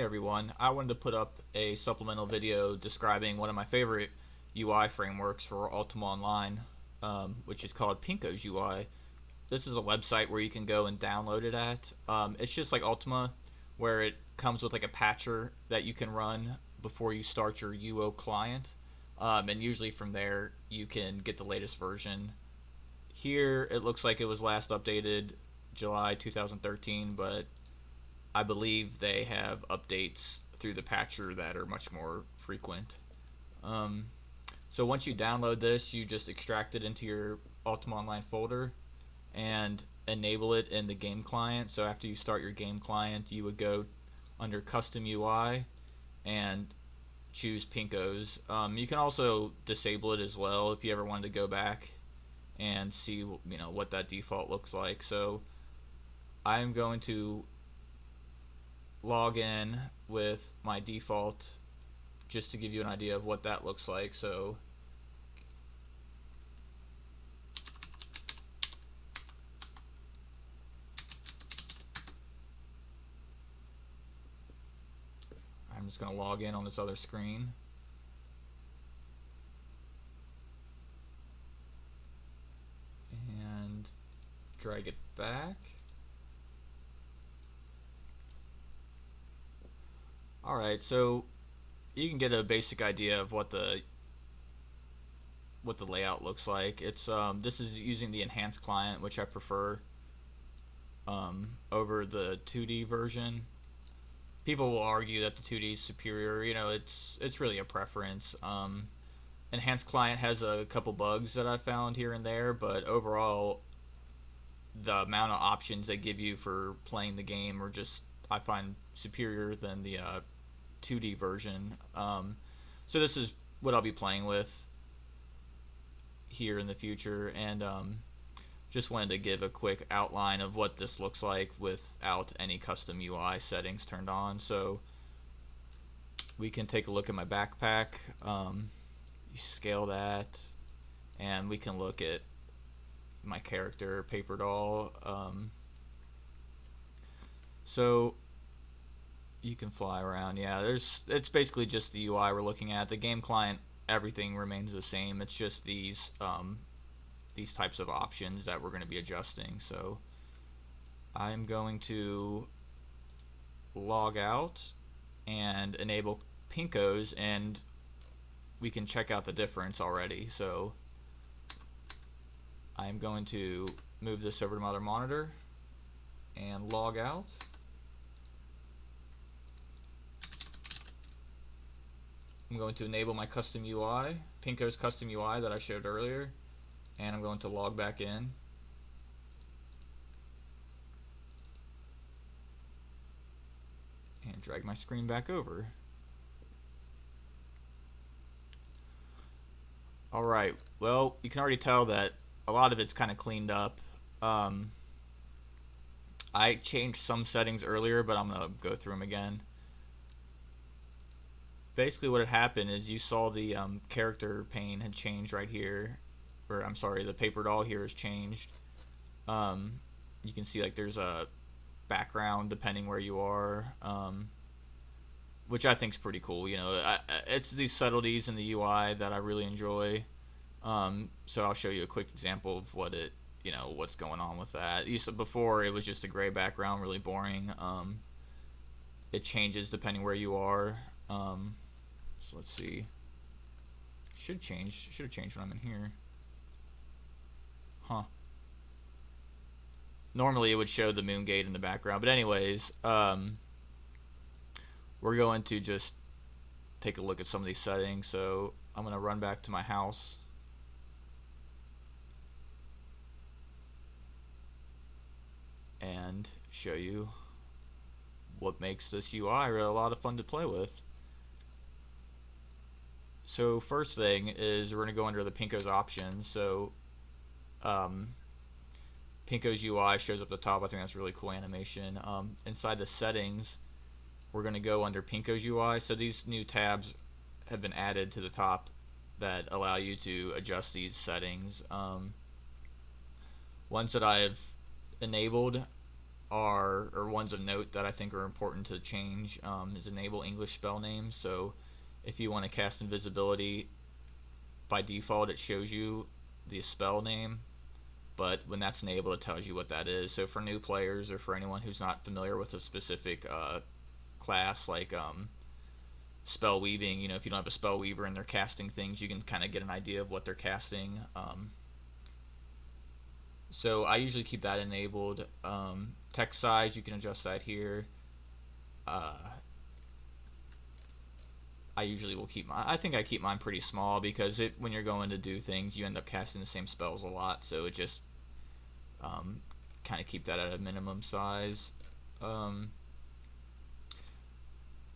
everyone. I wanted to put up a supplemental video describing one of my favorite UI frameworks for Ultima Online, which is called Pinko's UI. This is a website where you can go and download it at. It's just like Ultima, where it comes with like a patcher that you can run before you start your UO client, and usually from there you can get the latest version. Here it looks like it was last updated July 2013, but I believe they have updates through the patcher that are much more frequent. Um, so once you download this, you just extract it into your Ultima Online folder and enable it in the game client. So after you start your game client, you would go under Custom UI and choose Pinko's. You can also disable it as well if you ever wanted to go back and see what that default looks like. So I'm going to log in with my default just to give you an idea of what that looks like. So I'm just going to log in on this other screen. And drag it back. Alright, so you can get a basic idea of what the layout looks like. It's this is using the enhanced client, which I prefer over the 2D version. People will argue that the 2D is superior. It's really a preference. Enhanced client has a couple bugs that I found here and there, but overall, the amount of options they give you for playing the game are just, I find, superior than the 2D version. So this is what I'll be playing with here in the future, and just wanted to give a quick outline of what this looks like without any custom UI settings turned on. So we can take a look at my backpack. You scale that, and we can look at my character, Paper Doll. So you can fly around. Yeah, it's basically just the UI we're looking at. The game client, everything remains the same. It's just these types of options that we're going to be adjusting. So I'm going to log out and enable Pinko's, and we can check out the difference already. So I'm going to move this over to my other monitor and log out. I'm going to enable my custom UI, Pinko's custom UI that I showed earlier, and I'm going to log back in. And drag my screen back over. Alright, well, you can already tell that a lot of it's kind of cleaned up. I changed some settings earlier, but I'm going to go through them again. Basically what had happened is you saw the character pane had changed right here, or I'm sorry, the paper doll here has changed. You can see like there's a background depending where you are, which I think is pretty cool. It's these subtleties in the UI that I really enjoy. So I'll show you a quick example of what's going on with that. Before it was just a gray background, really boring. It changes depending where you are. So let's see. Should have changed when I'm in here. Huh. Normally it would show the moon gate in the background, but anyways, we're going to just take a look at some of these settings. So I'm going to run back to my house. And show you what makes this UI a lot of fun to play with. So first thing is we're going to go under the Pinko's options. So Pinko's UI shows up at the top. I think that's a really cool animation. Inside the settings, we're going to go under Pinko's UI. So these new tabs have been added to the top that allow you to adjust these settings. Ones that I've enabled are, or ones of note that I think are important to change, is enable English spell names. So if you want to cast invisibility, by default it shows you the spell name, but when that's enabled it tells you what that is. So for new players or for anyone who's not familiar with a specific class, like spell weaving, if you don't have a spell weaver and they're casting things, you can kind of get an idea of what they're casting. So I usually keep that enabled. Text size, you can adjust that here. I usually will keep I think I keep mine pretty small, because when you're going to do things, you end up casting the same spells a lot, so it just kind of keep that at a minimum size.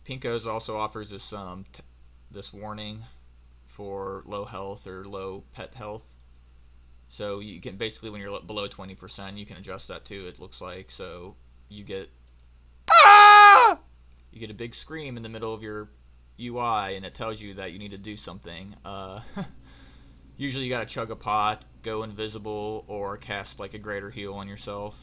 Pinko's also offers this warning for low health or low pet health. So you can basically, when you're below 20%, you can adjust that too, it looks like. So you get a big scream in the middle of your UI, and it tells you that you need to do something. Usually you gotta chug a pot, go invisible, or cast like a greater heal on yourself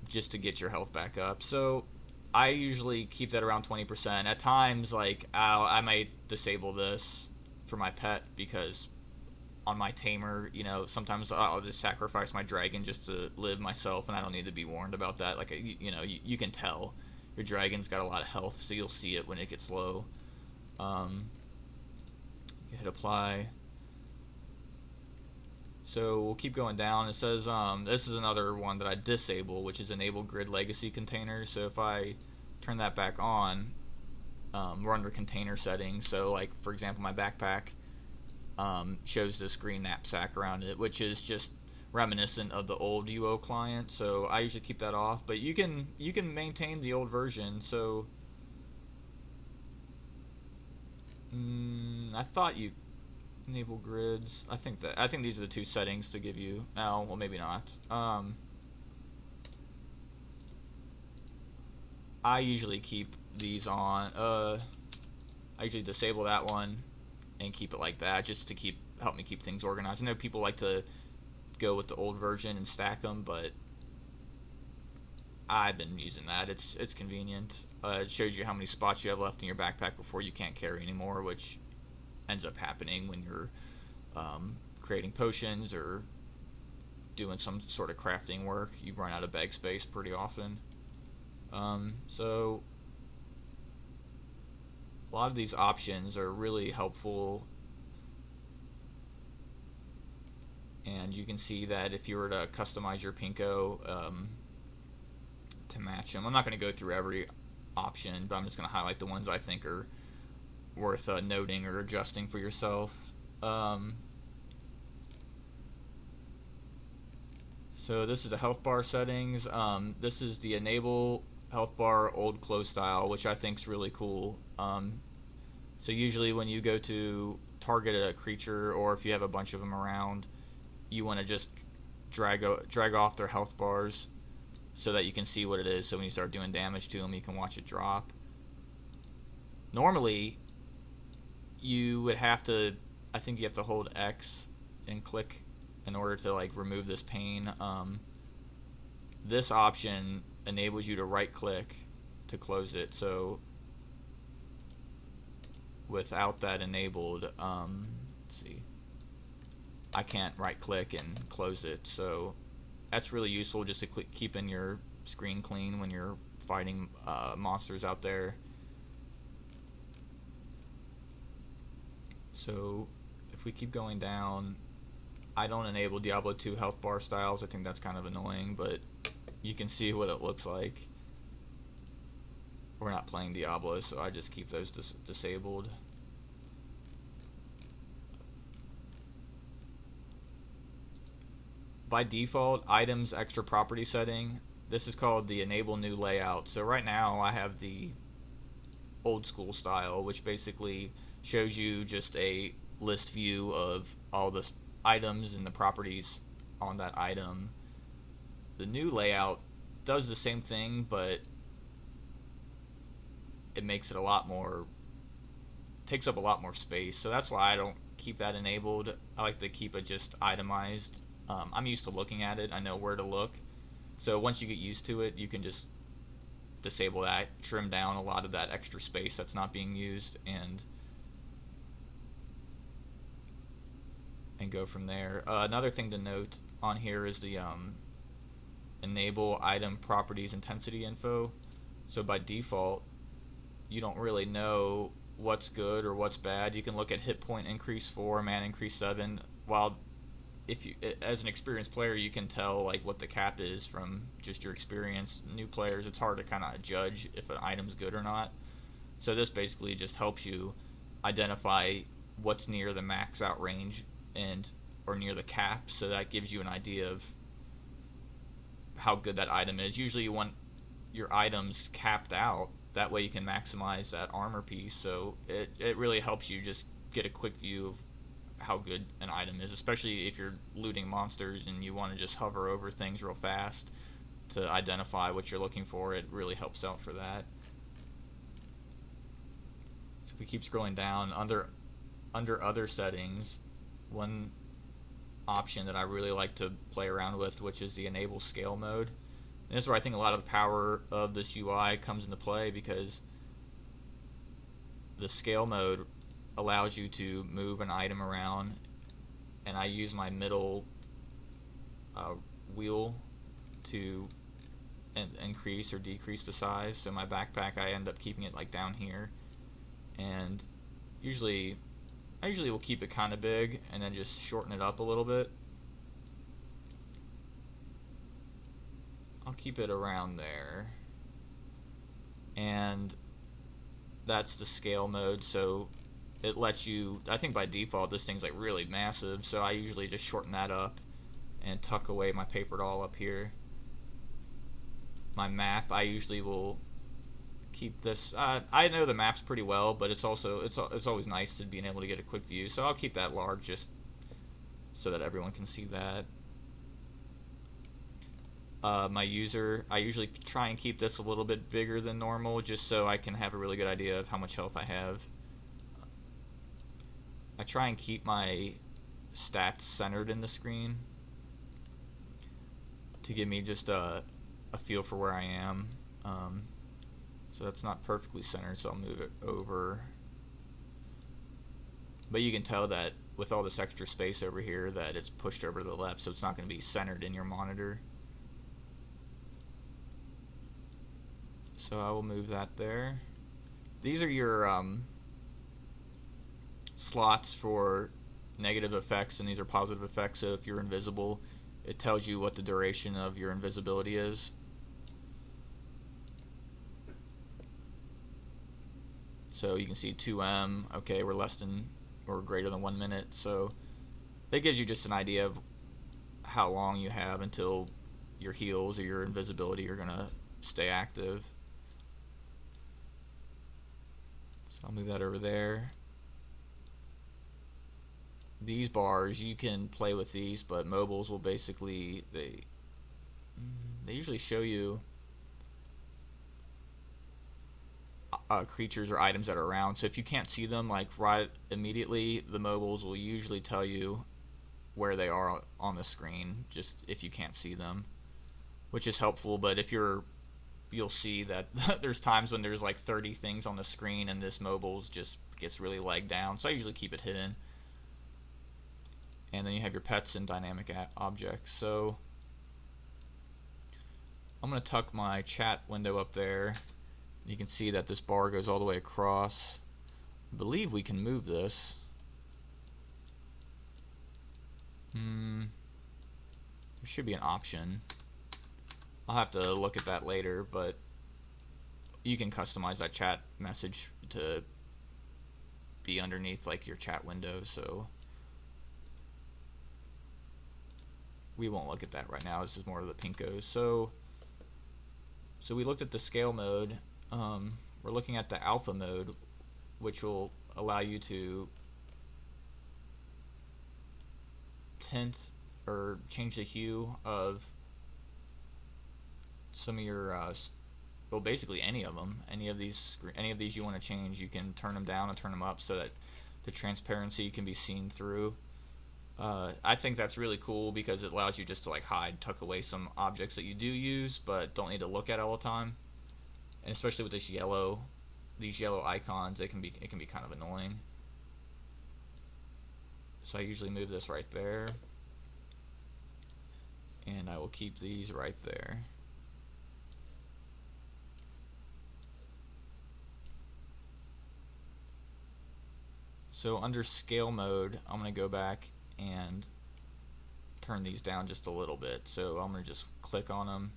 just to get your health back up. So I usually keep that around 20%. At times, like I might disable this for my pet, because on my tamer, sometimes I'll just sacrifice my dragon just to live myself, and I don't need to be warned about that. Like, you can tell your dragon's got a lot of health, so you'll see it when it gets low. You hit apply. So we'll keep going down. It says this is another one that I disable, which is enable grid legacy containers. So if I turn that back on, we're under container settings. So like, for example, my backpack shows this green knapsack around it, which is just reminiscent of the old UO client. So I usually keep that off, but you can maintain the old version. So I thought you enable grids. I think these are the two settings to give you. Oh, well, maybe not. I usually keep these on. I usually disable that one and keep it like that, just to help me keep things organized. I know people like to go with the old version and stack them, but I've been using that. It's convenient. It shows you how many spots you have left in your backpack before you can't carry anymore, which ends up happening when you're creating potions or doing some sort of crafting work. You run out of bag space pretty often. So a lot of these options are really helpful, and you can see that if you were to customize your Pinko to match them, I'm not going to go through every option, but I'm just going to highlight the ones I think are worth noting or adjusting for yourself. So this is the health bar settings. This is the enable health bar old close style, which I think is really cool. So usually when you go to target a creature, or if you have a bunch of them around, you want to just drag off their health bars so that you can see what it is. So when you start doing damage to them, you can watch it drop. Normally, you would have to, I think you have to hold X and click in order to like remove this pane. This option enables you to right click to close it. So without that enabled, let's see, I can't right click and close it. So that's really useful, just to keeping your screen clean when you're fighting monsters out there. So if we keep going down, I don't enable Diablo 2 health bar styles. I think that's kind of annoying, but you can see what it looks like. We're not playing Diablo, so I just keep those disabled. By default, items extra property setting, this is called the enable new layout. So right now I have the old school style, which basically shows you just a list view of all the items and the properties on that item. The new layout does the same thing, but it makes it a lot more, takes up a lot more space. So that's why I don't keep that enabled. I like to keep it just itemized. I'm used to looking at it. I know where to look. So once you get used to it, you can just disable that, trim down a lot of that extra space that's not being used, and go from there. Another thing to note on here is the enable item properties intensity info. So by default, you don't really know what's good or what's bad. You can look at hit point increase 4, mana increase 7. While if you, as an experienced player, you can tell like what the cap is from just your experience. New players, it's hard to kind of judge if an item's good or not. So this basically just helps you identify what's near the max out range and or near the cap. So that gives you an idea of how good that item is. Usually you want your items capped out. That way you can maximize that armor piece. So it really helps you just get a quick view of how good an item is, especially if you're looting monsters and you want to just hover over things real fast to identify what you're looking for. It really helps out for that. So if we keep scrolling down, under other settings, one option that I really like to play around with, which is the enable scale mode. And this is where I think a lot of the power of this UI comes into play, because the scale mode allows you to move an item around, and I use my middle wheel to increase or decrease the size. So my backpack, I end up keeping it like down here, and I usually will keep it kind of big and then just shorten it up a little bit. I'll keep it around there, and that's the scale mode. So it lets you, I think by default this thing's like really massive, so I usually just shorten that up and tuck away my paper doll up here. My map, I usually will keep this, I know the maps pretty well, but it's always nice to being able to get a quick view, so I'll keep that large just so that everyone can see that. My user, I usually try and keep this a little bit bigger than normal, just so I can have a really good idea of how much health I have. I try and keep my stats centered in the screen to give me just a feel for where I am. So that's not perfectly centered, so I'll move it over. But you can tell that with all this extra space over here that it's pushed over to the left, so it's not going to be centered in your monitor. So I will move that there. These are your slots for negative effects, and these are positive effects. So if you're invisible, it tells you what the duration of your invisibility is. So you can see 2M, okay, we're less than or greater than 1 minute. So that gives you just an idea of how long you have until your heals or your invisibility are going to stay active. So I'll move that over there. These bars, you can play with these, but mobiles will basically, they usually show you creatures or items that are around. So if you can't see them like right immediately, the mobiles will usually tell you where they are on the screen, just if you can't see them, which is helpful. But if you'll see that there's times when there's like 30 things on the screen and this mobiles just gets really lagged down, so I usually keep it hidden. And then you have your pets and dynamic objects. So I'm going to tuck my chat window up there. You can see that this bar goes all the way across. I believe we can move this. There should be an option. I'll have to look at that later, but you can customize that chat message to be underneath like your chat window, so we won't look at that right now. This is more of the pinkos. So we looked at the scale mode. We're looking at the alpha mode, which will allow you to tint or change the hue of some of your well, basically any of them. Any of these you want to change, you can turn them down and turn them up so that the transparency can be seen through. I think that's really cool because it allows you just to like hide, tuck away some objects that you do use but don't need to look at all the time. And especially with these yellow icons, it can be kind of annoying. So I usually move this right there, and I will keep these right there. So under scale mode, I'm going to go back and turn these down just a little bit. So I'm going to just click on them,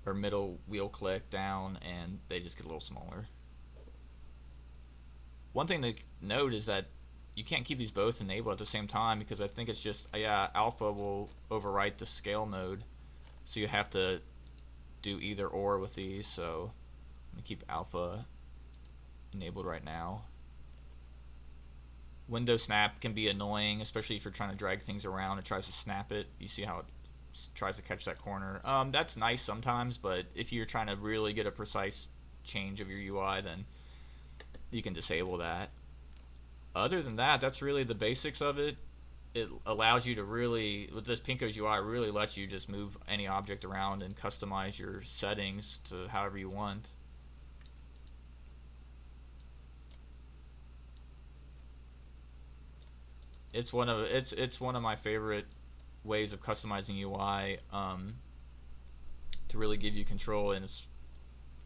or middle wheel click down, and they just get a little smaller. One thing to note is that you can't keep these both enabled at the same time, because I think it's just, yeah, alpha will overwrite the scale mode, so you have to do either or with these. So I'm going to keep alpha enabled right now. Window snap can be annoying, especially if you're trying to drag things around. It tries to snap it. You see how it tries to catch that corner. That's nice sometimes, but if you're trying to really get a precise change of your UI, then you can disable that. Other than that, that's really the basics of it. It allows you to really, with this Pinko's UI, really lets you just move any object around and customize your settings to however you want. It's one of my favorite ways of customizing UI, to really give you control, and it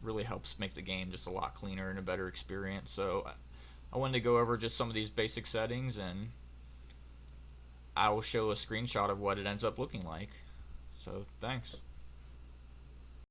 really helps make the game just a lot cleaner and a better experience. So I wanted to go over just some of these basic settings, and I will show a screenshot of what it ends up looking like. So thanks.